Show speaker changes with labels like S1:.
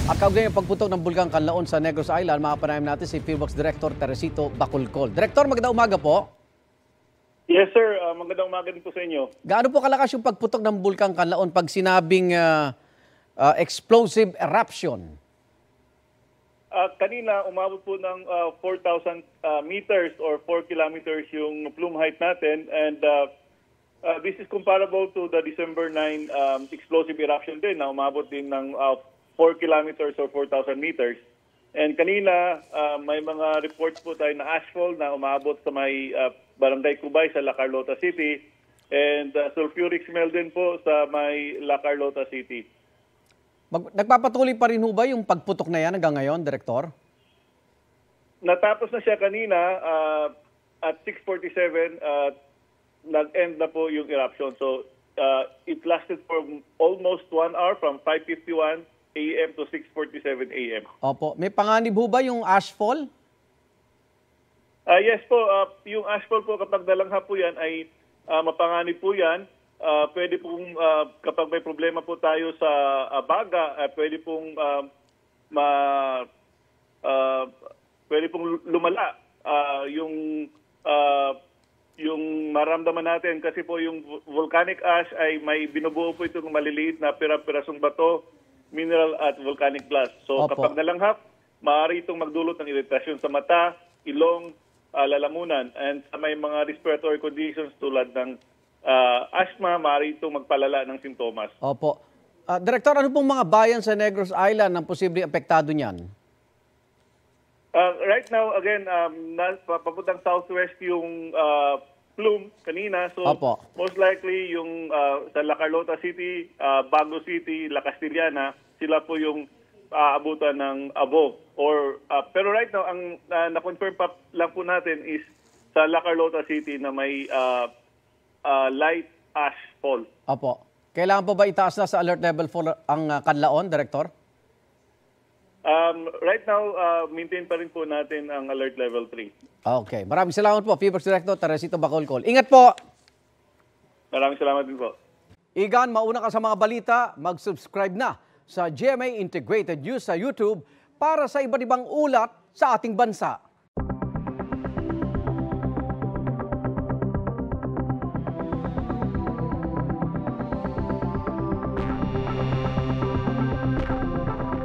S1: At kaugnay ng pagputok ng Bulkang Kanlaon sa Negros Island, makapanayam natin si PhilWorks Director Teresito Bacolcol. Director, magandang umaga po.
S2: Yes sir, magandang umaga din po sa inyo.
S1: Gaano po kalakas yung pagputok ng Bulkang Kanlaon pag sinabing explosive eruption?
S2: Kanina umabot po ng 4,000 meters or 4 kilometers yung plume height natin, and this is comparable to the December 9 explosive eruption din na umabot din ng 4 kilometers or 4,000 meters. And kanina may mga reports po tayo na ashfall na umabot sa may Barangay Cubay sa La Carlota City, and sulfuric smell din po sa may La Carlota City.
S1: Nagpapatuloy pa rin ho ba yung pagputok na yan hanggang ngayon, Director?
S2: Natapos na siya kanina at 6:47, nag-end na po yung eruption. So it lasted for almost 1 hour from 5:51 a.m. to 6:47 a.m.
S1: Opo. May panganib ho ba yung ashfall?
S2: Yes po, yung ashfall po kapag dalangha po yan ay mapanganib po yan. Pwede pong kapag may problema po tayo sa baga, pwede pong pwede pong lumala yung maramdaman natin, kasi po yung volcanic ash ay may binubuo po itong maliliit na pirasong bato, mineral at volcanic blast. So
S1: Opo.
S2: kapag nalanghap, maaari itong magdulot ng iritasyon sa mata, ilong, lalamunan, and sa may mga respiratory conditions tulad ng asthma, maaari itong magpalala ng sintomas.
S1: Opo. Director, ano pong mga bayan sa Negros Island ang posibleng apektado niyan?
S2: Right now, again, papuntang southwest yung plume kanina. So
S1: Opo.
S2: most likely yung sa La Carlota City, Bago City, La Castillana, sila po yung aabutan ng above. Pero right now, ang na-confirm pa lang po natin is sa La Carlota City na may light ash fall.
S1: Opo. Kailangan po ba itaas na sa alert level 4 ang Kanlaon, Director?
S2: Right now, maintain pa rin po natin ang alert level 3.
S1: Okay. Maraming salamat po, PhilWorks Director Teresito Bacolcol. Ingat po!
S2: Maraming salamat din po.
S1: Igan, mauna ka sa mga balita, mag-subscribe na sa GMA Integrated News sa YouTube para sa iba't ibang ulat sa ating bansa.